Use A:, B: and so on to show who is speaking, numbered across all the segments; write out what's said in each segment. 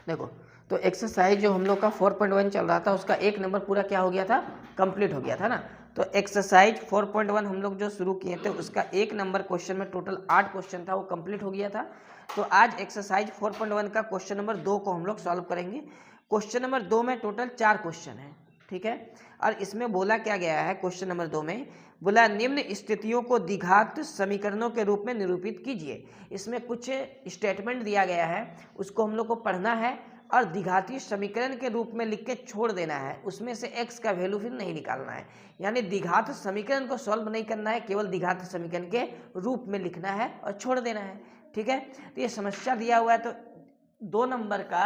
A: देखो, तो एक्सरसाइज जो हम लोग का 4.1 चल रहा था उसका एक नंबर पूरा क्या हो गया था, कंप्लीट हो गया था ना। तो एक्सरसाइज 4.1 हम लोग जो शुरू किए थे उसका एक नंबर क्वेश्चन में टोटल 8 क्वेश्चन था, वो कंप्लीट हो गया था। तो आज एक्सरसाइज 4.1 का क्वेश्चन नंबर 2 को हम लोग सॉल्व करेंगे। क्वेश्चन नंबर 2 में टोटल 4 क्वेश्चन है, ठीक है। और इसमें बोला क्या गया है, क्वेश्चन नंबर 2 में बोला निम्न स्थितियों को द्विघात समीकरणों के रूप में निरूपित कीजिए। इसमें कुछ स्टेटमेंट दिया गया है, उसको हम लोग को पढ़ना है और द्विघातीय समीकरण के रूप में लिख के छोड़ देना है। उसमें से x का वैल्यू फिर नहीं निकालना है, यानी द्विघात समीकरण को सॉल्व नहीं करना है, केवल द्विघात समीकरण के रूप में लिखना है और छोड़ देना है, ठीक है। तो ये समस्या दिया हुआ है, तो 2 नंबर का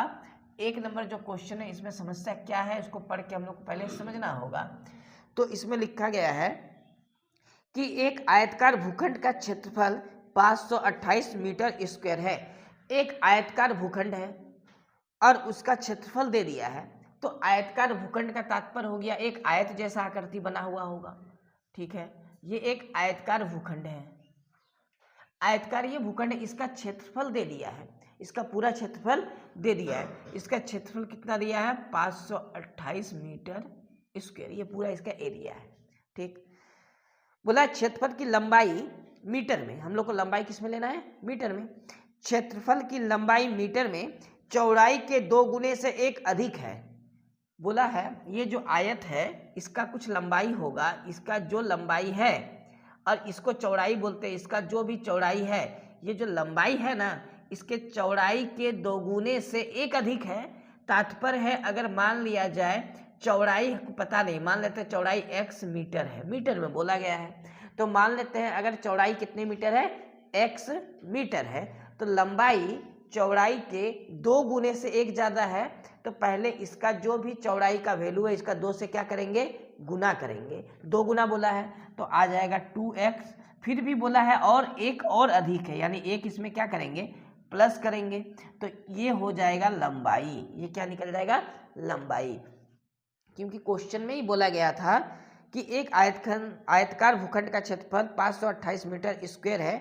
A: एक नंबर जो क्वेश्चन है इसमें समस्या क्या है उसको पढ़ के हम लोग पहले समझना होगा। तो इसमें लिखा गया है कि एक आयताकार भूखंड का क्षेत्रफल 528 मीटर स्क्वायर है। एक आयताकार भूखंड है और उसका क्षेत्रफल दे दिया है। तो आयताकार भूखंड का तात्पर्य हो गया एक आयत जैसा आकृति बना हुआ होगा, ठीक है। ये एक आयताकार भूखंड है, आयताकार ये भूखंड है, इसका क्षेत्रफल दे दिया है, इसका पूरा क्षेत्रफल दे दिया है। इसका क्षेत्रफल कितना दिया है, 528 मीटर स्क्वायर, ये पूरा इसका एरिया है, ठीक। बोला क्षेत्रफल की लंबाई मीटर में, हम लोग को लंबाई किस में लेना है, मीटर में। क्षेत्रफल की लंबाई मीटर में चौड़ाई के 2 गुने से 1 अधिक है। बोला है ये जो आयत है इसका कुछ लंबाई होगा, इसका जो लंबाई है और इसको चौड़ाई बोलते हैं, इसका जो भी चौड़ाई है, ये जो लंबाई है ना इसके चौड़ाई के 2 गुने से 1 अधिक है। तात्पर्य है अगर मान लिया जाए चौड़ाई पता नहीं, मान लेते हैं चौड़ाई x मीटर है, मीटर में बोला गया है, तो मान लेते हैं अगर चौड़ाई कितने मीटर है, x मीटर है, तो लंबाई चौड़ाई के 2 गुने से 1 ज़्यादा है। तो पहले इसका जो भी चौड़ाई का वैल्यू है इसका 2 से क्या करेंगे, गुना करेंगे, 2 गुना बोला है तो आ जाएगा 2x। फिर भी बोला है और एक और अधिक है, यानी एक इसमें क्या करेंगे, प्लस करेंगे, तो ये हो जाएगा लंबाई। ये क्या निकल जाएगा, लंबाई, क्योंकि क्वेश्चन में ही बोला गया था कि एक आयतकार भूखंड का क्षेत्रफल 528 मीटर स्क्वायर है,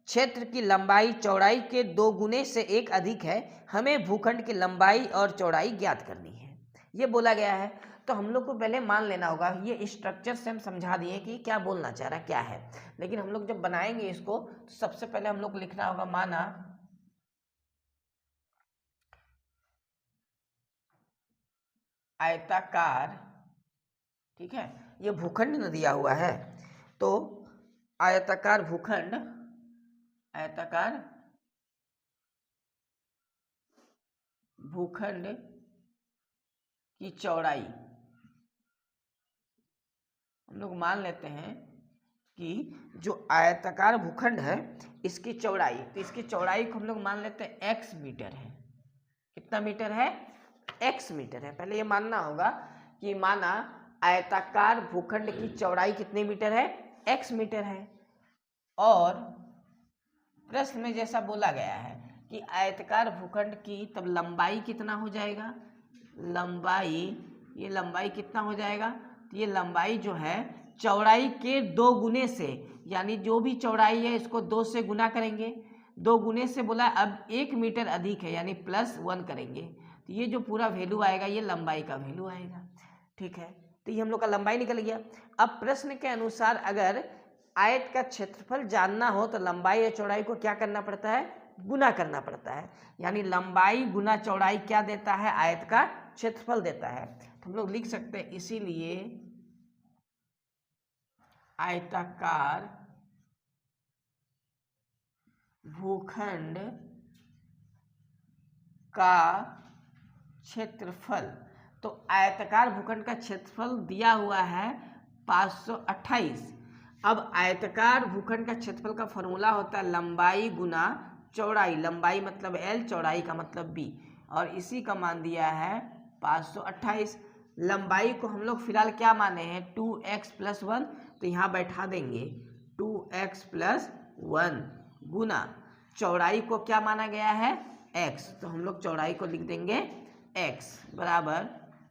A: क्षेत्र की लंबाई चौड़ाई के 2 गुने से 1 अधिक है, हमें भूखंड की लंबाई और चौड़ाई ज्ञात करनी है, ये बोला गया है। तो हम लोग को पहले मान लेना होगा, ये स्ट्रक्चर से हम समझा दिए कि क्या बोलना चाह रहा क्या है, लेकिन हम लोग जब बनाएंगे इसको तो सबसे पहले हम लोग को लिखना होगा माना आयताकार, ठीक है, ये भूखंड न दिया हुआ है, तो आयताकार भूखंड, आयताकार भूखंड की चौड़ाई हम लोग मान लेते हैं कि जो आयताकार भूखंड है इसकी चौड़ाई, तो इसकी चौड़ाई को हम लोग मान लेते हैं x मीटर है। कितना मीटर है, x मीटर है। पहले ये मानना होगा कि माना आयताकार भूखंड की चौड़ाई कितने मीटर है, x मीटर है, और प्रश्न में जैसा बोला गया है कि आयताकार भूखंड की तब लंबाई कितना हो जाएगा, लंबाई, ये लंबाई कितना हो जाएगा, तो ये लंबाई जो है चौड़ाई के 2 गुने से, यानी जो भी चौड़ाई है इसको 2 से गुना करेंगे, 2 गुने से बोला अब 1 मीटर अधिक है यानी +1 करेंगे, तो ये जो पूरा वैल्यू आएगा ये लंबाई का वैल्यू आएगा, ठीक है। तो ये हम लोग का लंबाई निकल गया। अब प्रश्न के अनुसार अगर आयत का क्षेत्रफल जानना हो तो लंबाई या चौड़ाई को क्या करना पड़ता है, गुना करना पड़ता है, यानी लंबाई गुना चौड़ाई क्या देता है, आयत का क्षेत्रफल देता है। तो हम लोग लिख सकते हैं इसीलिए आयताकार भूखंड का क्षेत्रफल, तो आयताकार भूखंड का क्षेत्रफल दिया हुआ है 528। अब आयताकार भूखंड का क्षेत्रफल का फॉर्मूला होता है लंबाई गुना चौड़ाई, लंबाई मतलब L, चौड़ाई का मतलब B, और इसी का मान दिया है 528। लंबाई को हम लोग फिलहाल क्या माने हैं, 2x + 1, तो यहाँ बैठा देंगे 2x + 1 गुना चौड़ाई को क्या माना गया है, x, तो हम लोग चौड़ाई को लिख देंगे x बराबर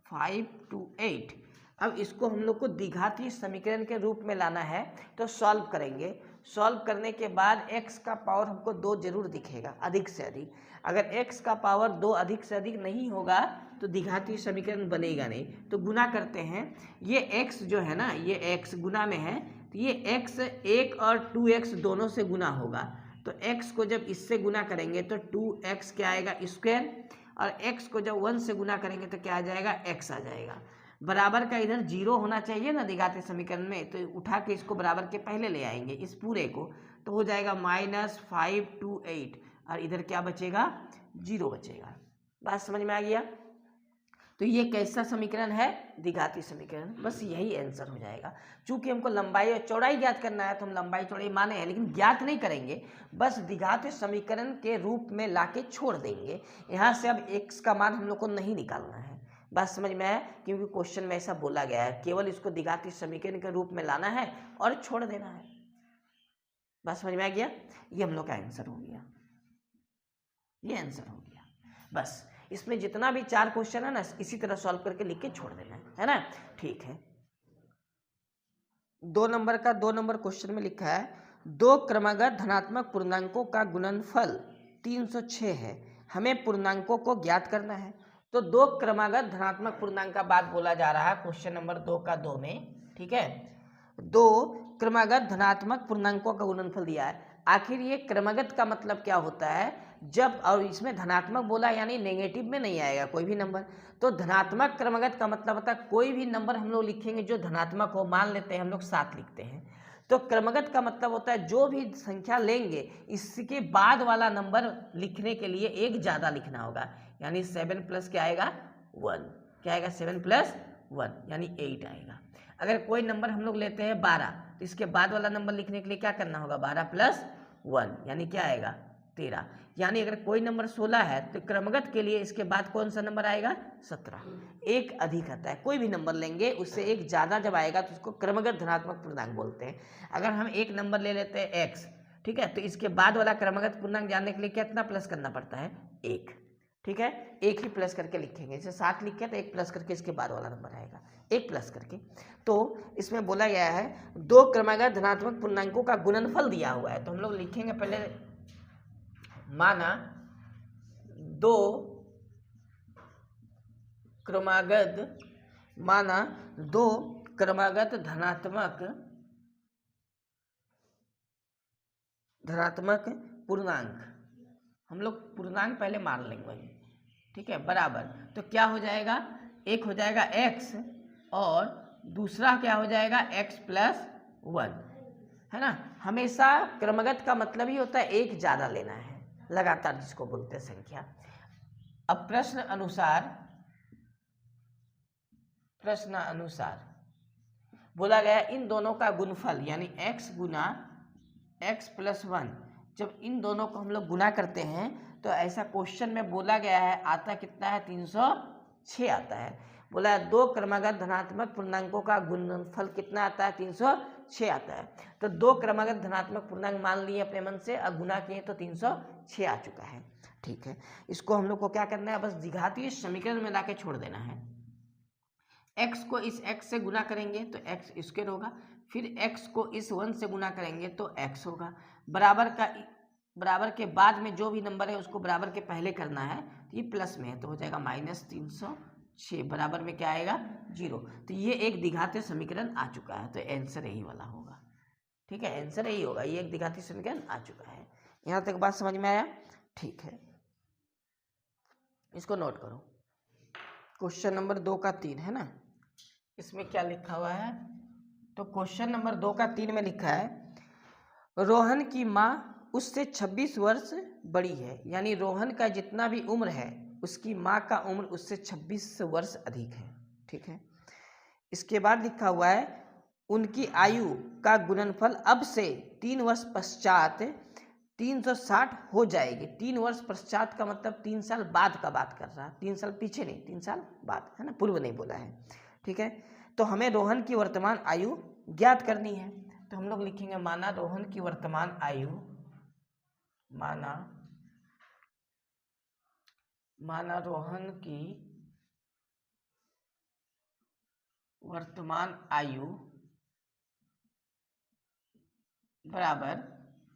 A: 528। अब इसको हम लोग को द्विघातीय समीकरण के रूप में लाना है, तो सॉल्व करेंगे। सॉल्व करने के बाद x का पावर हमको 2 जरूर दिखेगा, अधिक से अधिक। अगर x का पावर 2 अधिक से अधिक नहीं होगा तो द्विघातीय समीकरण बनेगा नहीं। तो गुना करते हैं, ये x जो है ना, ये x गुना में है, तो ये x 1 और 2x दोनों से गुना होगा। तो x को जब इससे गुना करेंगे तो 2x क्या आएगा स्क्वायर, और x को जब 1 से गुना करेंगे तो क्या आ जाएगा, x आ जाएगा। बराबर का इधर 0 होना चाहिए ना द्विघातीय समीकरण में, तो उठा के इसको बराबर के पहले ले आएंगे इस पूरे को, तो हो जाएगा -528, और इधर क्या बचेगा, 0 बचेगा। बात समझ में आ गया। तो ये कैसा समीकरण है, द्विघातीय समीकरण। बस यही आंसर हो जाएगा। चूंकि हमको लंबाई और चौड़ाई ज्ञात करना है तो हम लंबाई चौड़ाई माने हैं, लेकिन ज्ञात नहीं करेंगे, बस द्विघातीय समीकरण के रूप में लाके छोड़ देंगे। यहाँ से अब x का मान हम लोग को नहीं निकालना है। बात समझ में आया, क्योंकि क्वेश्चन में ऐसा बोला गया है, केवल इसको द्विघातीय समीकरण के रूप में लाना है और छोड़ देना है। बात समझ में आ गया। ये हम लोग का आंसर हो गया, ये आंसर हो गया। बस इसमें जितना भी 4 क्वेश्चन है ना, इसी तरह सॉल्व करके लिख के छोड़ देना है ना। ठीक है, 2 नंबर का 2 नंबर क्वेश्चन में लिखा है 2 क्रमागत धनात्मक पूर्णांकों का गुणनफल 306 है, हमें पूर्णांकों को ज्ञात करना है। तो 2 क्रमागत धनात्मक पूर्णांक का बात बोला जा रहा है क्वेश्चन नंबर 2 का 2 में। ठीक है, 2 क्रमागत धनात्मक पूर्णांकों का गुणनफल दिया है। आखिर ये क्रमागत का मतलब क्या होता है, जब, और इसमें धनात्मक बोला यानी नेगेटिव में नहीं आएगा कोई भी नंबर। तो धनात्मक क्रमागत का मतलब होता है कोई भी नंबर हम लोग लिखेंगे जो धनात्मक हो, मान लेते हैं हम लोग 7 लिखते हैं, तो क्रमागत का मतलब होता है जो भी संख्या लेंगे इसके बाद वाला नंबर लिखने के लिए एक ज़्यादा लिखना होगा। यानी 7 प्लस क्या आएगा, 1, क्या आएगा, 7 प्लस 1 यानी 8 आएगा। अगर कोई नंबर हम लोग लेते हैं 12, तो इसके बाद वाला नंबर लिखने के लिए क्या करना होगा, 12 प्लस 1 यानी क्या आएगा, 13। यानी अगर कोई नंबर 16 है तो क्रमगत के लिए इसके बाद कौन सा नंबर आएगा, 17। एक अधिक आता है, कोई भी नंबर लेंगे उससे एक ज़्यादा जब आएगा तो उसको क्रमगत धनात्मक पूर्णांक बोलते हैं। अगर हम एक नंबर ले लेते हैं x, ठीक है, तो इसके बाद वाला क्रमगत पूर्णांक जानने के लिए कितना प्लस करना पड़ता है, 1। ठीक है, एक ही प्लस करके लिखेंगे, जैसे 7 लिखे तो एक प्लस करके इसके बाद वाला नंबर आएगा, एक प्लस करके। तो इसमें बोला गया है 2 क्रमागत धनात्मक पूर्णांकों का गुणनफल दिया हुआ है, तो हम लोग लिखेंगे पहले, माना 2 क्रमागत, माना 2 क्रमागत धनात्मक पूर्णांक, हम लोग पूर्णांक पहले मान लेंगे, ठीक है, बराबर। तो क्या हो जाएगा, एक हो जाएगा x और दूसरा क्या हो जाएगा x प्लस 1, है ना। हमेशा क्रमगत का मतलब ही होता है एक ज़्यादा लेना है, लगातार जिसको बोलते हैं संख्या। अब प्रश्न अनुसार बोला गया इन दोनों का गुणफल यानी x गुना x प्लस 1, जब इन दोनों को हम लोग गुना करते हैं तो ऐसा क्वेश्चन में बोला गया है, आता कितना है, 306 आता है। बोला है 2 क्रमागत धनात्मक पूर्णांकों का गुणनफल कितना आता है, 306 आता है। तो 2 क्रमागत धनात्मक पूर्णांक मान लिए अपने मन से, अब गुना किए तो 306 आ चुका है। ठीक है, इसको हम लोग को क्या करना है, बस द्विघातीय समीकरण में लाके छोड़ देना है। x को इस x से गुना करेंगे तो x स्क्वायर होगा, फिर x को इस 1 से गुना करेंगे तो x होगा। बराबर के बाद में जो भी नंबर है उसको बराबर के पहले करना है, तो ये प्लस में है तो हो जाएगा -306, बराबर में क्या आएगा, 0। तो ये एक द्विघातीय समीकरण आ चुका है, तो आंसर यही वाला होगा। ठीक है, आंसर यही होगा, ये एक द्विघातीय समीकरण आ चुका है। यहाँ तक बात समझ में आया, ठीक है, इसको नोट करो। क्वेश्चन नंबर 2 का 3 है ना, इसमें क्या लिखा हुआ है, तो क्वेश्चन नंबर 2 का 3 में लिखा है रोहन की माँ उससे 26 वर्ष बड़ी है, यानी रोहन का जितना भी उम्र है उसकी माँ का उम्र उससे 26 वर्ष अधिक है। ठीक है, इसके बाद लिखा हुआ है उनकी आयु का गुणनफल अब से 3 वर्ष पश्चात 360 हो जाएगी। 3 वर्ष पश्चात का मतलब 3 साल बाद का बात कर रहा है, 3 साल पीछे नहीं, 3 साल बाद, है ना, पूर्व नहीं बोला है। ठीक है, तो हमें रोहन की वर्तमान आयु ज्ञात करनी है, तो हम लोग लिखेंगे माना रोहन की वर्तमान आयु, माना रोहन की वर्तमान आयु बराबर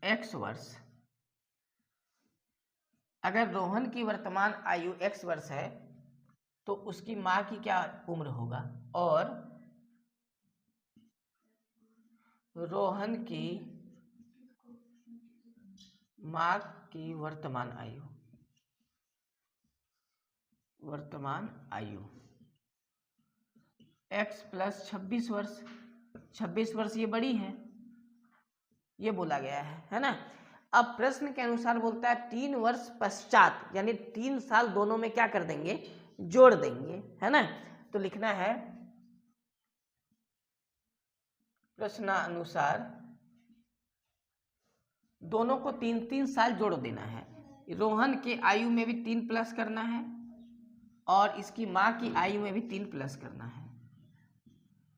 A: x वर्ष। अगर रोहन की वर्तमान आयु x वर्ष है तो उसकी माँ की क्या उम्र होगा, और रोहन की माँ की वर्तमान आयु x प्लस 26 वर्ष। 26 वर्ष ये बड़ी है, ये बोला गया है ना। अब प्रश्न के अनुसार बोलता है 3 वर्ष पश्चात, यानी 3 साल दोनों में क्या कर देंगे, जोड़ देंगे, है ना। तो लिखना है प्रश्नानुसार दोनों को 3-3 साल जोड़ देना है। रोहन के आयु में भी 3 प्लस करना है और इसकी माँ की आयु में भी 3 प्लस करना है।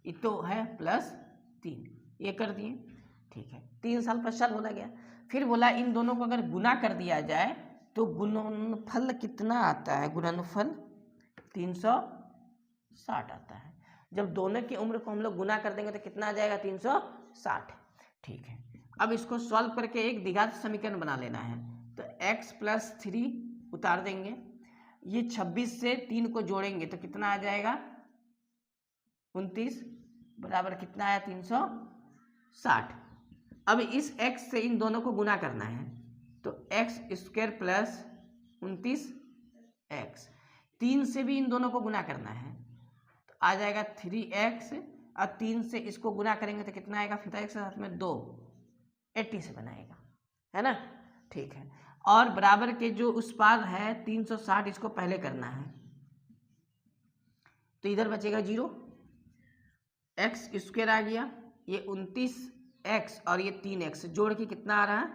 A: ये तो है +3, ये कर दिए, ठीक है। 3 साल पश्चात बोला गया। फिर बोला इन दोनों को अगर गुना कर दिया जाए तो गुणनफल कितना आता है, गुणनफल 360 आता है। जब दोनों की उम्र को हम लोग गुना कर देंगे तो कितना आ जाएगा, 360, ठीक है। अब इसको सॉल्व करके एक द्विघात समीकरण बना लेना है। तो x + 3 उतार देंगे, ये 26 से 3 को जोड़ेंगे तो कितना आ जाएगा, 29, बराबर कितना आया, 360। अब इस x से इन दोनों को गुना करना है तो x² + 29x, 3 से भी इन दोनों को गुना करना है तो आ जाएगा 3x, और 3 से इसको गुना करेंगे तो कितना आएगा, फिर x साथ में 2, 80 से बनाएगा, है ना, ठीक है। और बराबर के जो उस पार है 360, इसको पहले करना है तो इधर बचेगा 0, x² आ गया, ये 29x और ये 3x जोड़ के कितना आ रहा है,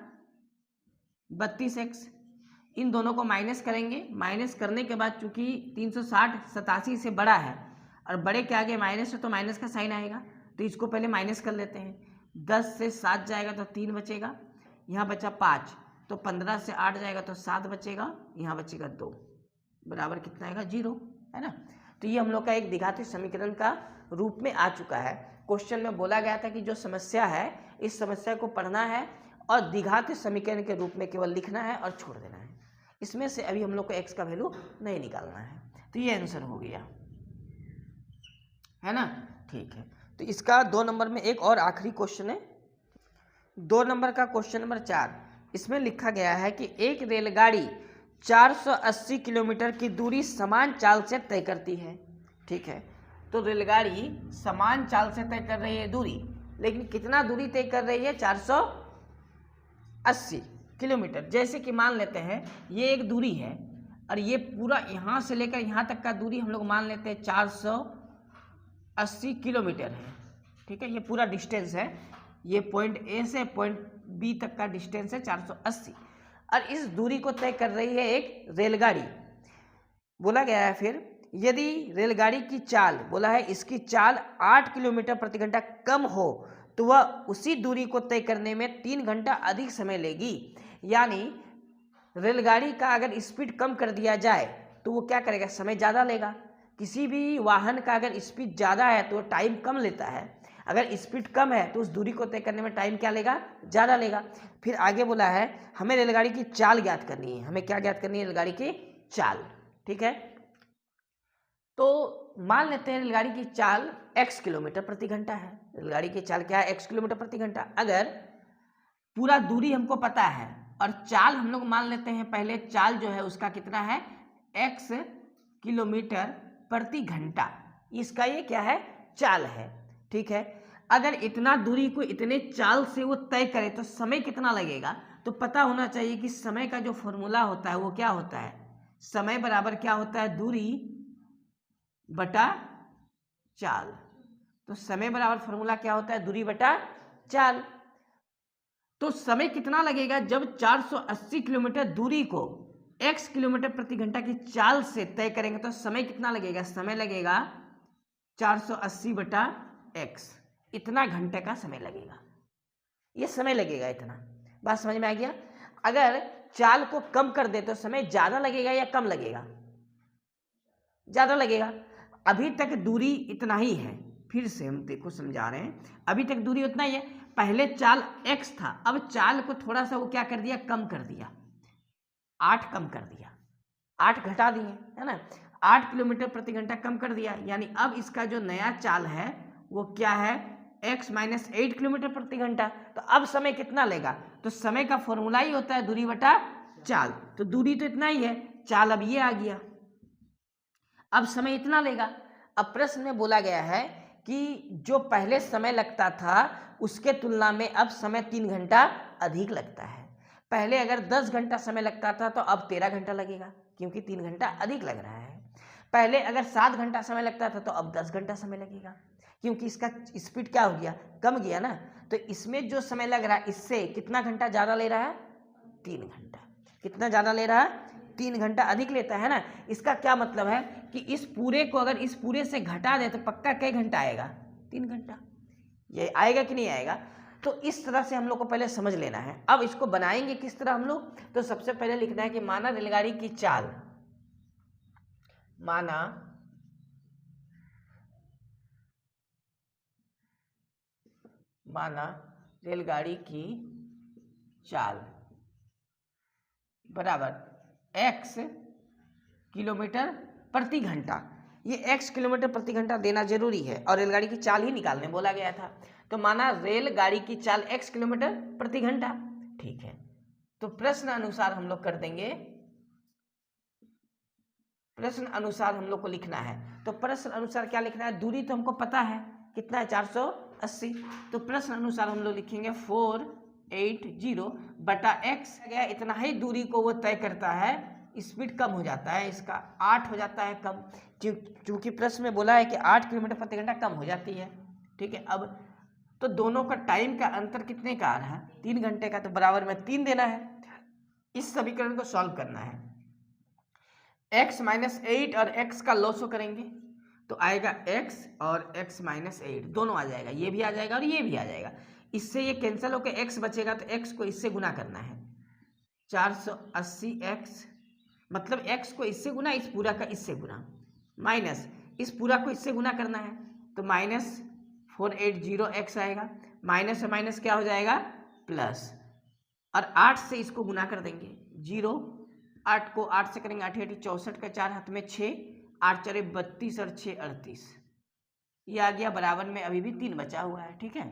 A: 32x। इन दोनों को माइनस करेंगे, माइनस करने के बाद चूंकि 360 87 से बड़ा है और बड़े के आगे माइनस है तो माइनस का साइन आएगा, तो इसको पहले माइनस कर लेते हैं। 10 से 7 जाएगा तो 3 बचेगा, यहाँ बचा 5, तो 15 से 8 जाएगा तो 7 बचेगा, यहाँ बचेगा 2, बराबर कितना आएगा, 0, है ना। तो ये हम लोग का एक द्विघाती समीकरण का रूप में आ चुका है। क्वेश्चन में बोला गया था कि जो समस्या है इस समस्या को पढ़ना है और द्विघाती समीकरण के रूप में केवल लिखना है और छोड़ देना है। इसमें से अभी हम लोग को x का वैल्यू नहीं निकालना है, तो ये आंसर हो गया, है ना, ठीक है। तो इसका 2 नंबर में एक और आखिरी क्वेश्चन है, 2 नंबर का क्वेश्चन नंबर 4। इसमें लिखा गया है कि एक रेलगाड़ी 480 किलोमीटर की दूरी समान चाल से तय करती है, ठीक है। तो रेलगाड़ी समान चाल से तय कर रही है दूरी, लेकिन कितना दूरी तय कर रही है, 480 किलोमीटर। जैसे कि मान लेते हैं ये एक दूरी है और ये पूरा यहाँ से लेकर यहाँ तक का दूरी हम लोग मान लेते हैं 480 किलोमीटर है, ठीक है। ये पूरा डिस्टेंस है, ये पॉइंट ए से पॉइंट बी तक का डिस्टेंस है 480, और इस दूरी को तय कर रही है एक रेलगाड़ी। बोला गया है फिर यदि रेलगाड़ी की चाल, बोला है इसकी चाल 8 किलोमीटर प्रति घंटा कम हो तो वह उसी दूरी को तय करने में 3 घंटा अधिक समय लेगी। यानी रेलगाड़ी का अगर स्पीड कम कर दिया जाए तो वो क्या करेगा, समय ज़्यादा लेगा। किसी भी वाहन का अगर स्पीड ज़्यादा है तो टाइम कम लेता है, अगर स्पीड कम है तो उस दूरी को तय करने में टाइम क्या लेगा, ज़्यादा लेगा। फिर आगे बोला है हमें रेलगाड़ी की चाल ज्ञात करनी है, हमें क्या ज्ञात करनी है, रेलगाड़ी की चाल, ठीक है। तो मान लेते हैं रेलगाड़ी की चाल x किलोमीटर प्रति घंटा है। रेलगाड़ी की चाल क्या है, x किलोमीटर प्रति घंटा। अगर पूरा दूरी हमको पता है और चाल हम लोग मान लेते हैं, पहले चाल जो है उसका कितना है, x किलोमीटर प्रति घंटा, इसका ये क्या है, चाल है, ठीक है। अगर इतना दूरी को इतने चाल से वो तय करे तो समय कितना लगेगा, तो पता होना चाहिए कि समय का जो फॉर्मूला होता है वो क्या होता है, समय बराबर क्या होता है, दूरी बटा चाल। तो समय बराबर फॉर्मूला क्या होता है, दूरी बटा चाल। तो समय कितना लगेगा, जब 480 किलोमीटर दूरी को x किलोमीटर प्रति घंटा की चाल से तय करेंगे तो समय कितना लगेगा, समय लगेगा 480 बटा x, इतना घंटे का समय लगेगा, ये समय लगेगा इतना। बात समझ में आ गया। अगर चाल को कम कर दे तो समय ज़्यादा लगेगा या कम लगेगा, ज़्यादा लगेगा। अभी तक दूरी इतना ही है, फिर से हम देखो समझा रहे हैं, अभी तक दूरी उतना ही है, पहले चाल x था, अब चाल को थोड़ा सा वो क्या कर दिया, कम कर दिया, 8 कम कर दिया, 8 घटा दिए, है ना, 8 किलोमीटर प्रति घंटा कम कर दिया, यानी अब इसका जो नया चाल है वो क्या है, x माइनस 8 किलोमीटर प्रति घंटा। तो अब समय कितना लेगा, तो समय का फॉर्मूला ही होता है दूरी बटा चाल, तो दूरी तो इतना ही है, चाल अब ये आ गया, अब समय इतना लेगा। अब प्रश्न में बोला गया है कि जो पहले समय लगता था उसके तुलना में अब समय 3 घंटा अधिक लगता है। पहले अगर 10 घंटा समय लगता था तो अब 13 घंटा लगेगा, क्योंकि 3 घंटा अधिक लग रहा है। पहले अगर 7 घंटा समय लगता था तो अब 10 घंटा समय लगेगा, क्योंकि इसका स्पीड क्या हो गया, कम गया ना। तो इसमें जो समय लग रहा है इससे कितना घंटा ज़्यादा ले रहा है, 3 घंटा। कितना ज़्यादा ले रहा है, 3 घंटा अधिक लेता है ना। इसका क्या मतलब है कि इस पूरे को अगर इस पूरे से घटा दे तो पक्का कई घंटा आएगा, 3 घंटा। ये आएगा कि नहीं आएगा, तो इस तरह से हम लोग को पहले समझ लेना है। अब इसको बनाएंगे किस तरह हम लोग, तो सबसे पहले लिखना है कि माना रेलगाड़ी की चाल, माना रेलगाड़ी की चाल बराबर x किलोमीटर प्रति घंटा। ये x किलोमीटर प्रति घंटा देना जरूरी है और रेलगाड़ी की चाल ही निकालने बोला गया था। तो माना रेलगाड़ी की चाल x किलोमीटर प्रति घंटा, ठीक है। तो प्रश्न अनुसार हम लोग कर देंगे, प्रश्न अनुसार हम लोग को लिखना है। तो प्रश्न अनुसार क्या लिखना है, दूरी तो हमको पता है कितना है, 480। तो प्रश्न अनुसार हम लोग लिखेंगे 480 बटा x गया, इतना ही दूरी को वो तय करता है। स्पीड कम हो जाता है, इसका 8 हो जाता है कम, क्योंकि प्रश्न में बोला है कि 8 किलोमीटर प्रति घंटा कम हो जाती है, ठीक है। अब तो दोनों का टाइम का अंतर कितने का आ रहा है, 3 घंटे का, तो बराबर में 3 देना है। इस समीकरण को सॉल्व करना है, x माइनस 8 और x का लॉसो करेंगे तो आएगा x और x माइनस 8 दोनों आ जाएगा, ये भी आ जाएगा और ये भी आ जाएगा। इससे ये कैंसिल होकर x बचेगा, तो x को इससे गुना करना है, 480x मतलब x को इससे गुना, इस पूरा का इससे गुना, माइनस इस पूरा को इससे गुना करना है, तो माइनस 480x आएगा, माइनस से माइनस क्या हो जाएगा, प्लस, और 8 से इसको गुना कर देंगे, 0, 8 को 8 से करेंगे, 8 8 64 का 4 हाथ में 6, 8 4 32 और 6 38, ये आ गया बराबर में, अभी भी 3 बचा हुआ है, ठीक है।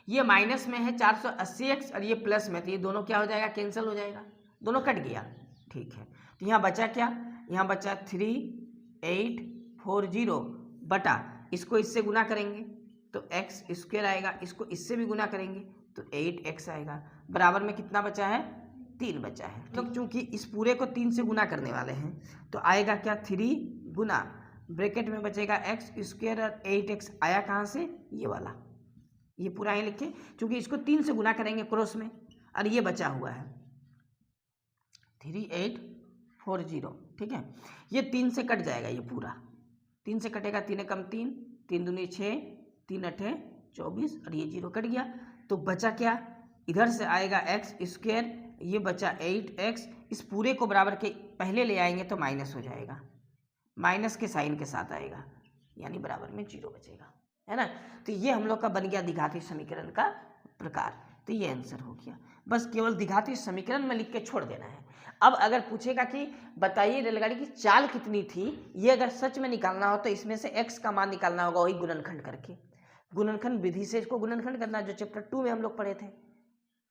A: ये माइनस में है 480x और ये प्लस में, तो ये दोनों क्या हो जाएगा, कैंसिल हो जाएगा, दोनों कट गया, ठीक है। तो यहाँ बचा क्या, यहाँ बचा 3840 बटा, इसको इससे गुना करेंगे तो x स्क्वायर आएगा, इसको इससे भी गुना करेंगे तो 8x आएगा, बराबर में कितना बचा है, 3 बचा है। तो चूंकि इस पूरे को 3 से गुना करने वाले हैं तो आएगा क्या, 3 गुना ब्रैकेट में बचेगा x स्क्वायर और 8x आया कहाँ से, ये वाला, ये पूरा ही लिखे, क्योंकि इसको 3 से गुना करेंगे क्रॉस में, और ये बचा हुआ है 3840, ठीक है। ये 3 से कट जाएगा, ये पूरा 3 से कटेगा, 3 कम 3, 3 दूनी 6, 3 8 24 और ये 0 कट गया। तो बचा क्या, इधर से आएगा x स्क्वायर, ये बचा 8x, इस पूरे को बराबर के पहले ले आएंगे तो माइनस हो जाएगा, माइनस के साइन के साथ आएगा, यानी बराबर में 0 बचेगा, है ना। तो ये हम लोग का बन गया द्विघाती समीकरण का प्रकार। तो ये आंसर हो गया, बस केवल द्विघाती समीकरण में लिख के छोड़ देना है। अब अगर पूछेगा कि बताइए रेलगाड़ी की चाल कितनी थी, ये अगर सच में निकालना हो तो इसमें से x का मान निकालना होगा, वही गुणनखंड करके, गुणनखंड विधि से इसको गुणनखंड करना, जो चैप्टर 2 में हम लोग पढ़े थे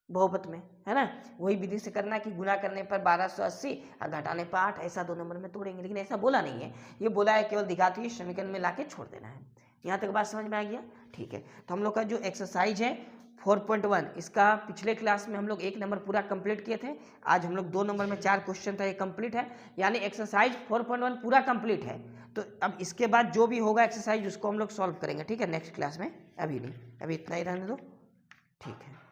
A: बहुपद में, है ना, वही विधि से करना कि गुना करने पर 1280 और घटाने पर 8, ऐसा 2 नंबर में तोड़ेंगे, लेकिन ऐसा बोला नहीं है, ये बोला है केवल द्विघाती समीकरण में लाके छोड़ देना है। यहाँ तक बात समझ में आ गया, ठीक है। तो हम लोग का जो एक्सरसाइज है 4.1, इसका पिछले क्लास में हम लोग 1 नंबर पूरा कंप्लीट किए थे, आज हम लोग 2 नंबर में 4 क्वेश्चन था, ये कंप्लीट है, यानी एक्सरसाइज 4.1 पूरा कंप्लीट है। तो अब इसके बाद जो भी होगा एक्सरसाइज उसको हम लोग सॉल्व करेंगे, ठीक है, नेक्स्ट क्लास में, अभी नहीं, अभी इतना ही रहने दो, ठीक है।